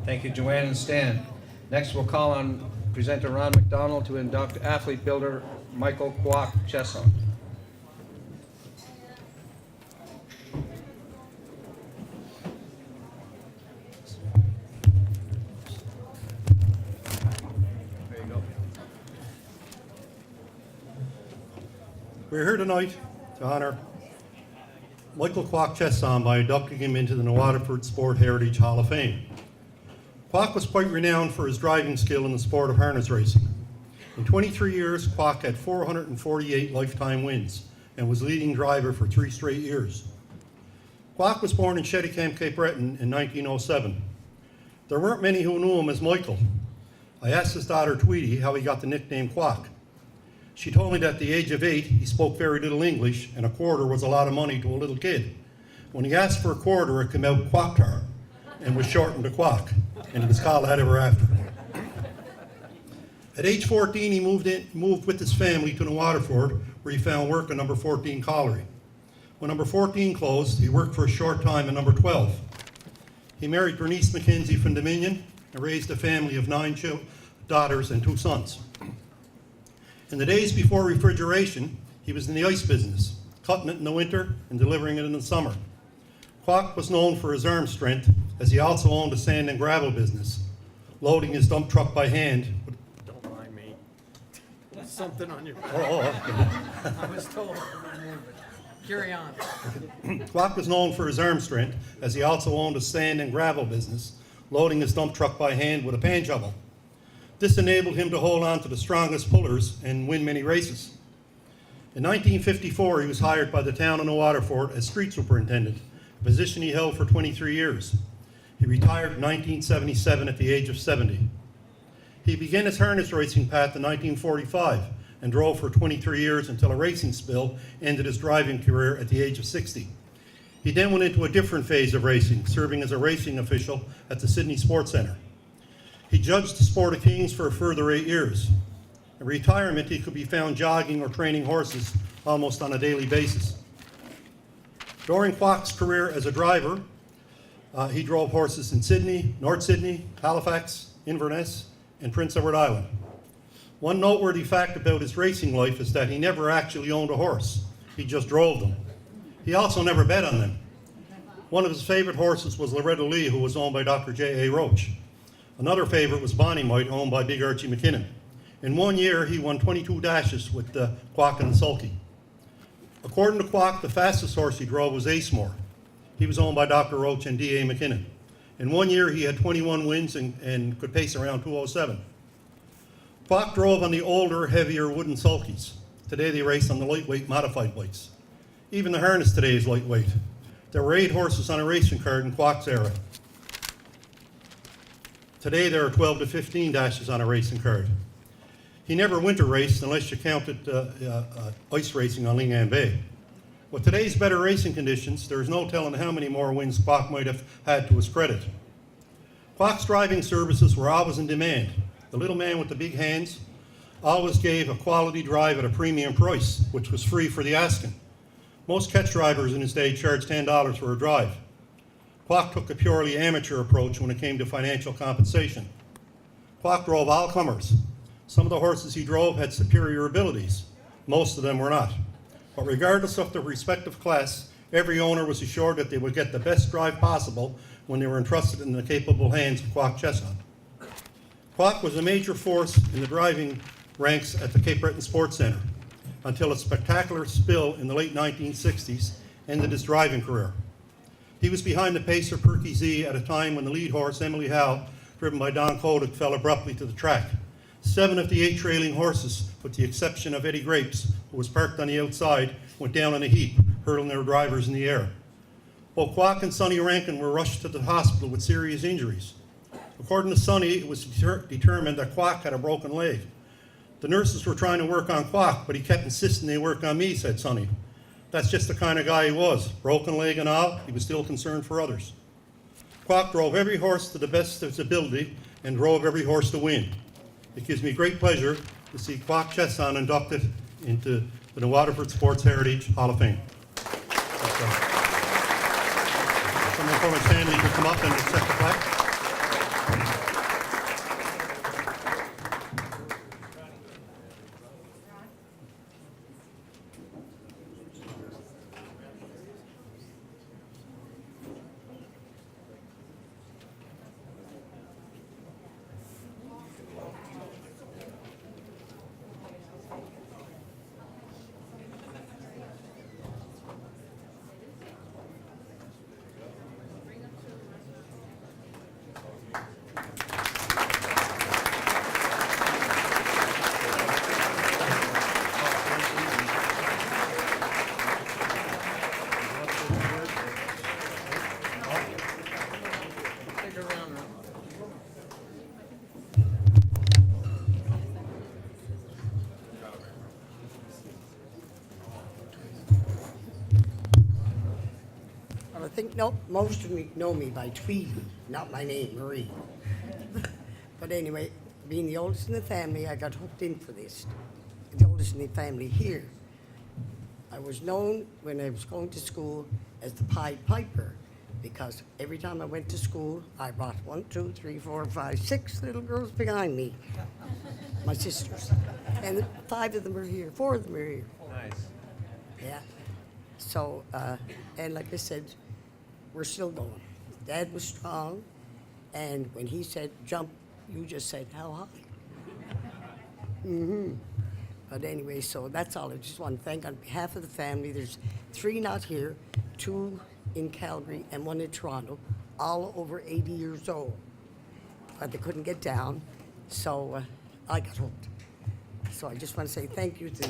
Thank you, Joanne and Stan. Next, we'll call on presenter Ron McDonald to induct athlete builder Michael Qwock Chiasson. There you go. We're here tonight to honor Michael Qwock Chiasson by inducting him into the Waterford Sport Heritage Hall of Fame. Qwock was quite renowned for his driving skill in the sport of harness racing. In 23 years, Qwock had 448 lifetime wins and was leading driver for 3 straight years. Qwock was born in Cheticamp, Cape Breton in 1907. There weren't many who knew him as Michael. I asked his daughter Tweety how he got the nickname Qwock. She told me that at the age of 8, he spoke very little English, and a quarter was a lot of money to a little kid. When he asked for a quarter, it came out Qwocktar and was shortened to Qwock, and he was called that ever after. At age 14, he moved with his family to New Waterford, where he found work at number 14 Colliery. When number 14 closed, he worked for a short time at number 12. He married Bernice McKenzie from Dominion and raised a family of 9 daughters and 2 sons. In the days before refrigeration, he was in the ice business, cutting it in the winter and delivering it in the summer. Qwock was known for his arm strength, as he also owned a sand and gravel business, loading his dump truck by hand. Don't mind me. There's something on your back. Oh, I was told. Carry on. Qwock was known for his arm strength, as he also owned a sand and gravel business, loading his dump truck by hand with a pan shovel. This enabled him to hold on to the strongest pullers and win many races. In 1954, he was hired by the town of New Waterford as street superintendent, a position he held for 23 years. He retired in 1977 at the age of 70. He began his harness racing path in 1945 and drove for 23 years until a racing spill ended his driving career at the age of 60. He then went into a different phase of racing, serving as a racing official at the Sydney Sports Centre. He judged the Sport of Kings for a further 8 years. In retirement, he could be found jogging or training horses almost on a daily basis. During Qwock's career as a driver, he drove horses in Sydney, North Sydney, Halifax, Inverness, and Prince Edward Island. One noteworthy fact about his racing life is that he never actually owned a horse. He just drove them. He also never bet on them. One of his favorite horses was Loretta Lee, who was owned by Dr. J.A. Roach. Another favorite was Bonnie Mite, owned by Big Archie McKinnon. In 1 year, he won 22 dashes with Qwock and the Sulky. According to Qwock, the fastest horse he drove was Acemore. He was owned by Dr. Roach and D.A. McKinnon. In 1 year, he had 21 wins and could pace around 207. Qwock drove on the older, heavier wooden sulkies. Today, they race on the lightweight modified bikes. Even the harness today is lightweight. There were 8 horses on a racing card in Qwock's era. Today, there are 12 to 15 dashes on a racing card. He never winter raced unless you counted ice racing on Lingan Bay. With today's better racing conditions, there is no telling how many more wins Qwock might have had to his credit. Qwock's driving services were always in demand. The little man with the big hands always gave a quality drive at a premium price, which was free for the asking. Most catch drivers in his day charged $10 for a drive. Qwock took a purely amateur approach when it came to financial compensation. Qwock drove all comers. Some of the horses he drove had superior abilities. Most of them were not. But regardless of their respective class, every owner was assured that they would get the best drive possible when they were entrusted in the capable hands of Qwock Chiasson. Qwock was a major force in the driving ranks at the Cape Breton Sports Centre until a spectacular spill in the late 1960s ended his driving career. He was behind the pacer Perky Z at a time when the lead horse, Emily Howe, driven by Don Kodak, fell abruptly to the track. 7 of the 8 trailing horses, with the exception of Eddie Grapes, who was parked on the outside, went down in a heap, hurling their drivers in the air. Both Qwock and Sonny Rankin were rushed to the hospital with serious injuries. According to Sonny, it was determined that Qwock had a broken leg. The nurses were trying to work on Qwock, but he kept insisting they work on me, said Sonny. That's just the kind of guy he was. Broken leg and all, he was still concerned for others. Qwock drove every horse to the best of his ability and drove every horse to win. It gives me great pleasure to see Qwock Chiasson inducted into the Waterford Sports Heritage Hall of Fame. Someone from his family could come up and accept the plaque. think, no, most of me know me by Tweety, not my name, Marie. But anyway, being the oldest in the family, I got hooked in for this. The oldest in the family here. I was known when I was going to school as the Pied Piper, because every time I went to school, I brought 1, 2, 3, 4, 5, 6 little girls behind me, my sisters. And 5 of them are here, 4 of them are here. Nice. Yeah. So, and like I said, we're still going. Dad was strong, and when he said jump, you just said how high. But anyway, so that's all. I just want to thank on behalf of the family. There's 3 not here, 2 in Calgary and 1 in Toronto, all over 80 years old. But they couldn't get down, so I got hooked. So I just want to say thank you to